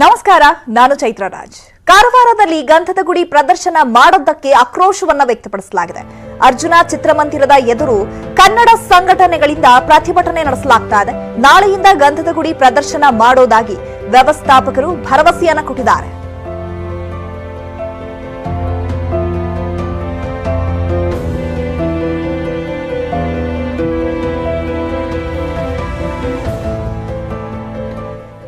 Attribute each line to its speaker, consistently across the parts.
Speaker 1: ನಮಸ್ಕಾರ, ನಾನು ಚೈತ್ರ ರಾಜ್. ಕಾರವಾರದಲ್ಲಿ ಗಂಧದ ಗುಡಿ ಪ್ರದರ್ಶನ ಮಾಡೋದಕ್ಕೆ ಆಕ್ರೋಶವನ್ನ ವ್ಯಕ್ತಪಡಿಸಲಾಗಿದೆ. ಅರ್ಜುನ ಚಿತ್ರಮಂದಿರದ ಎದುರು ಕನ್ನಡ ಸಂಘಟನೆಗಳಿಂದ ಪ್ರತಿಭಟನೆ ನಡೆಸಲಾಗ್ತಾ ಇದೆ. ನಾಳೆಯಿಂದ ಗಂಧದ ಗುಡಿ ಪ್ರದರ್ಶನ ಮಾಡೋದಾಗಿ ವ್ಯವಸ್ಥಾಪಕರು ಭರವಸೆಯನ್ನ ಕೊಟ್ಟಿದ್ದಾರೆ.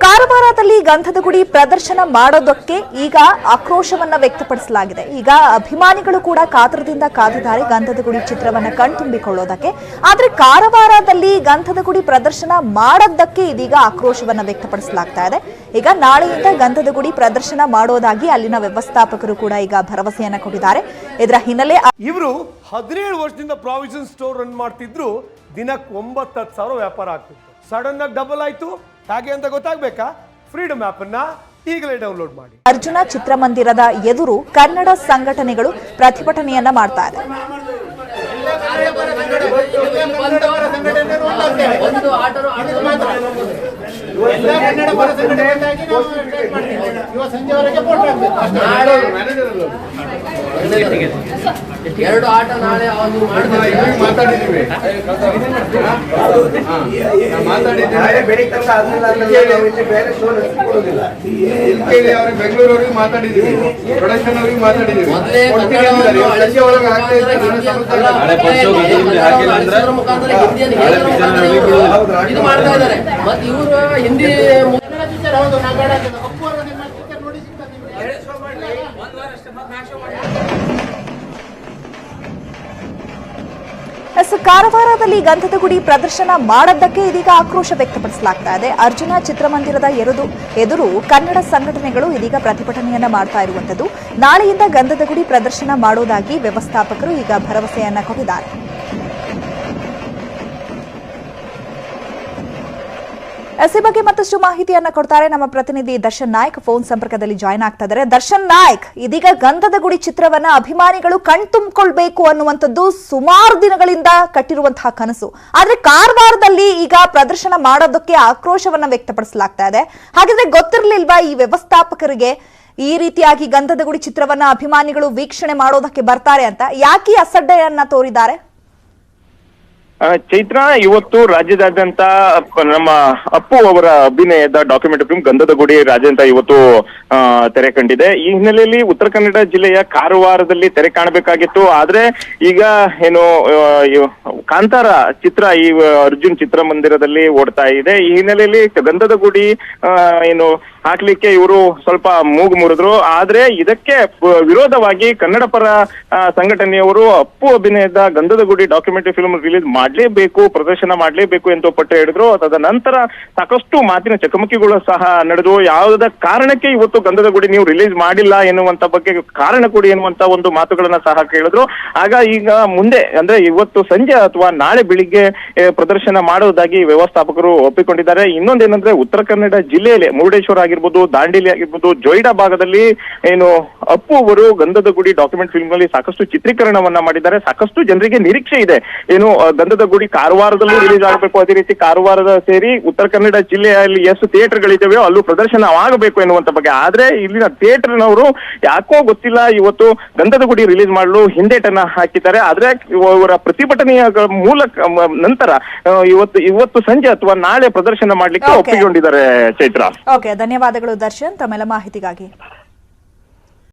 Speaker 1: ಕಾರವಾರದಲ್ಲಿ ಗಂಧದ ಗುಡಿ ಪ್ರದರ್ಶನ ಮಾಡೋದಕ್ಕೆ ಈಗ ಆಕ್ರೋಶವನ್ನ ವ್ಯಕ್ತಪಡಿಸಲಾಗಿದೆ. ಈಗ ಅಭಿಮಾನಿಗಳು ಕೂಡ ಕಾತರದಿಂದ ಕಾದಿದ್ದಾರೆ ಗಂಧದ ಗುಡಿ ಚಿತ್ರವನ್ನ ಕಣ್ತುಂಬಿಕೊಳ್ಳೋದಕ್ಕೆ. ಆದ್ರೆ ಕಾರವಾರದಲ್ಲಿ ಗಂಧದ ಗುಡಿ ಪ್ರದರ್ಶನ ಮಾಡೋದಕ್ಕೆ ಇದೀಗ ಆಕ್ರೋಶವನ್ನ ವ್ಯಕ್ತಪಡಿಸಲಾಗ್ತಾ ಇದೆ. ಈಗ ನಾಳೆಯಿಂದ ಗಂಧದ ಗುಡಿ ಪ್ರದರ್ಶನ ಮಾಡೋದಾಗಿ ಅಲ್ಲಿನ ವ್ಯವಸ್ಥಾಪಕರು ಕೂಡ ಈಗ ಭರವಸೆಯನ್ನ ಕೊಟ್ಟಿದ್ದಾರೆ. ಇದರ ಹಿನ್ನೆಲೆ
Speaker 2: ಇವರು 17 ವರ್ಷದಿಂದ ಪ್ರಾವಿಷನ್ ಸ್ಟೋರ್ ರನ್ ಮಾಡ್ತಿದ್ರು. ದಿನಕ್ಕೆ 9,000 ವ್ಯಾಪಾರ ಆಗ್ತಿತ್ತು. ಸಡನ್ ಆಗಿ ಡಬಲ್ ಆಯ್ತು. ಹಾಗೆ ಅಂತ ಗೊತ್ತಾಗಬೇಕಾ? ಫ್ರೀಡಮ್ ಆಪ್ ಅನ್ನ ಈಗಲೇ ಡೌನ್ಲೋಡ್ ಮಾಡಿ.
Speaker 1: ಅರ್ಜುನ ಚಿತ್ರಮಂದಿರದ ಎದುರು ಕನ್ನಡ ಸಂಘಟನೆಗಳು ಪ್ರತಿಭಟನೆಯನ್ನ ಮಾಡ್ತಾ ಇದೆ.
Speaker 3: ಎರಡು ಆಟ ನಾಳೆ ಮಾತಾಡಿದ್ದೀವಿ. ಬೆಂಗಳೂರವ್ರಿಗೆ ಮಾತಾಡಿದ್ದೀವಿ, ಪ್ರೊಡಕ್ಷನ್ ಅವ್ರಿಗೆ ಮಾತಾಡಿದ್ದೀವಿ. ಇದು ಮಾಡ್ತಾ ಇದ್ದಾರೆ. ಮತ್ತೆ ಇವರು ಹಿಂದಿ
Speaker 1: ಕಾರವಾರದಲ್ಲಿ ಗಂಧದ ಗುಡಿ ಪ್ರದರ್ಶನ ಮಾಡೋದಕ್ಕೆ ಇದೀಗ ಆಕ್ರೋಶ ವ್ಯಕ್ತಪಡಿಸಲಾಗ್ತಾ ಇದೆ. ಅರ್ಜುನ ಚಿತ್ರಮಂದಿರದ ಎದುರು ಕನ್ನಡ ಸಂಘಟನೆಗಳು ಇದೀಗ ಪ್ರತಿಭಟನೆಯನ್ನ ಮಾಡ್ತಾ ಇರುವಂತದ್ದು. ನಾಳೆಯಿಂದ ಗಂಧದ ಗುಡಿ ಪ್ರದರ್ಶನ ಮಾಡೋದಾಗಿ ವ್ಯವಸ್ಥಾಪಕರು ಈಗ ಭರವಸೆಯನ್ನ ಕೊಟ್ಟಿದ್ದಾರೆ. ಈ ಬಗ್ಗೆ ಮತ್ತಷ್ಟು ಮಾಹಿತಿಯನ್ನ ಕೊಡ್ತಾರೆ ನಮ್ಮ ಪ್ರತಿನಿಧಿ ದರ್ಶನ್ ನಾಯ್ಕ್. ಫೋನ್ ಸಂಪರ್ಕದಲ್ಲಿ ಜಾಯ್ನ್ ಆಗ್ತಾ ಇದ್ದಾರೆ. ದರ್ಶನ್ ನಾಯ್ಕ್, ಇದೀಗ ಗಂಧದ ಗುಡಿ ಚಿತ್ರವನ್ನ ಅಭಿಮಾನಿಗಳು ಕಣ್ತುಂಬಿಕೊಳ್ಬೇಕು ಅನ್ನುವಂಥದ್ದು ಸುಮಾರು ದಿನಗಳಿಂದ ಕಟ್ಟಿರುವಂತಹ ಕನಸು. ಆದ್ರೆ ಕಾರವಾರದಲ್ಲಿ ಈಗ ಪ್ರದರ್ಶನ ಮಾಡೋದಕ್ಕೆ ಆಕ್ರೋಶವನ್ನ ವ್ಯಕ್ತಪಡಿಸಲಾಗ್ತಾ ಇದೆ. ಹಾಗಿದ್ರೆ ಗೊತ್ತಿರಲಿಲ್ವಾ ಈ ವ್ಯವಸ್ಥಾಪಕರಿಗೆ ಈ ರೀತಿಯಾಗಿ ಗಂಧದ ಗುಡಿ ಚಿತ್ರವನ್ನ ಅಭಿಮಾನಿಗಳು ವೀಕ್ಷಣೆ ಮಾಡೋದಕ್ಕೆ ಬರ್ತಾರೆ ಅಂತ? ಯಾಕೆ ಅಸಡ್ಡೆಯನ್ನ ತೋರಿದ್ದಾರೆ?
Speaker 4: ಚೈತ್ರ, ಇವತ್ತು ರಾಜ್ಯದಾದ್ಯಂತ ನಮ್ಮ ಅಪ್ಪು ಅವರ ಅಭಿನಯದ ಡಾಕ್ಯುಮೆಂಟರಿ ಫಿಲ್ಮ್ ಗಂಧದ ಗುಡಿ ರಾಜ್ಯಾದ್ಯಂತ ಇವತ್ತು ತೆರೆ ಕಂಡಿದೆ. ಈ ಹಿನ್ನೆಲೆಯಲ್ಲಿ ಉತ್ತರ ಕನ್ನಡ ಜಿಲ್ಲೆಯ ಕಾರವಾರದಲ್ಲಿ ತೆರೆ ಕಾಣಬೇಕಾಗಿತ್ತು. ಆದ್ರೆ ಈಗ ಏನು ಕಾಂತಾರ ಚಿತ್ರ ಈ ಅರ್ಜುನ್ ಚಿತ್ರಮಂದಿರದಲ್ಲಿ ಓಡ್ತಾ ಇದೆ. ಈ ಹಿನ್ನೆಲೆಯಲ್ಲಿ ಗಂಧದ ಗುಡಿ ಏನು ಹಾಕ್ಲಿಕ್ಕೆ ಇವರು ಸ್ವಲ್ಪ ಮೂಗು ಮುರಿದ್ರು. ಆದ್ರೆ ಇದಕ್ಕೆ ವಿರೋಧವಾಗಿ ಕನ್ನಡ ಪರ ಸಂಘಟನೆಯವರು ಅಪ್ಪು ಅಭಿನಯದ ಗಂಧದ ಗುಡಿ ಡಾಕ್ಯುಮೆಂಟರಿ ಫಿಲ್ಮ್ ರಿಲೀಸ್ ಮಾಡಲೇಬೇಕು, ಪ್ರದರ್ಶನ ಮಾಡಲೇಬೇಕು ಎಂದು ಪಟ್ಟು ಹಿಡಿದ್ರು. ತದನಂತರ ಸಾಕಷ್ಟು ಮಾತಿನ ಚಕಮಕಿಗಳು ಸಹ ನಡೆದು ಯಾವುದ ಕಾರಣಕ್ಕೆ ಇವತ್ತು ಗಂಧದ ಗುಡಿ ನೀವು ರಿಲೀಸ್ ಮಾಡಿಲ್ಲ ಎನ್ನುವಂತ ಬಗ್ಗೆ ಕಾರಣ ಕೊಡಿ ಎನ್ನುವಂತ ಒಂದು ಮಾತುಗಳನ್ನ ಸಹ ಕೇಳಿದ್ರು. ಆಗ ಈಗ ಮುಂದೆ ಅಂದ್ರೆ ಇವತ್ತು ಸಂಜೆ ಅಥವಾ ನಾಳೆ ಬೆಳಿಗ್ಗೆ ಪ್ರದರ್ಶನ ಮಾಡೋದಾಗಿ ವ್ಯವಸ್ಥಾಪಕರು ಒಪ್ಪಿಕೊಂಡಿದ್ದಾರೆ. ಇನ್ನೊಂದೇನಂದ್ರೆ ಉತ್ತರ ಕನ್ನಡ ಜಿಲ್ಲೆಯಲ್ಲಿ ಮುರುಡೇಶ್ವರ ಆಗಿರ್ಬೋದು, ದಾಂಡೇಲಿ ಆಗಿರ್ಬೋದು, ಜೊಯ್ಡಾ ಭಾಗದಲ್ಲಿ ಏನು ಅಪ್ಪು ಅವರು ಗಂಧದ ಗುಡಿ ಡಾಕ್ಯುಮೆಂಟ್ ಫಿಲ್ಮ್ ನಲ್ಲಿ ಸಾಕಷ್ಟು ಚಿತ್ರೀಕರಣವನ್ನ ಮಾಡಿದ್ದಾರೆ. ಸಾಕಷ್ಟು ಜನರಿಗೆ ನಿರೀಕ್ಷೆ ಇದೆ, ಏನು ಗಂಧದ ಗುಡಿ ಕಾರವಾರದಲ್ಲೂ ರಿಲೀಸ್ ಆಗಬೇಕು, ಅದೇ ರೀತಿ ಕಾರವಾರದ ಸೇರಿ ಉತ್ತರ ಕನ್ನಡ ಜಿಲ್ಲೆಯಲ್ಲಿ ಎಷ್ಟು ಥಿಯೇಟರ್ಗಳಿದ್ದಾವೆಯೋ ಅಲ್ಲೂ ಪ್ರದರ್ಶನ ಆಗಬೇಕು ಎನ್ನುವಂತ ಬಗ್ಗೆ. ಆದ್ರೆ ಇಲ್ಲಿನ ಥಿಯೇಟರ್ನವರು ಯಾಕೋ ಗೊತ್ತಿಲ್ಲ ಇವತ್ತು ಗಂಧದ ಗುಡಿ ರಿಲೀಸ್ ಮಾಡಲು ಹಿಂದೇಟನ್ನ ಹಾಕಿದ್ದಾರೆ. ಆದ್ರೆ ಇವರ ಪ್ರತಿಭಟನೆಯ ಮೂಲಕ ನಂತರ ಇವತ್ತು ಸಂಜೆ ಅಥವಾ ನಾಳೆ ಪ್ರದರ್ಶನ ಮಾಡ್ಲಿಕ್ಕೆ ಒಪ್ಪಿಕೊಂಡಿದ್ದಾರೆ. ಚೈತ್ರ,
Speaker 1: ಧನ್ಯವಾದಗಳು ದರ್ಶನ್ ತಮ್ಮೆಲ್ಲ ಮಾಹಿತಿಗಾಗಿ.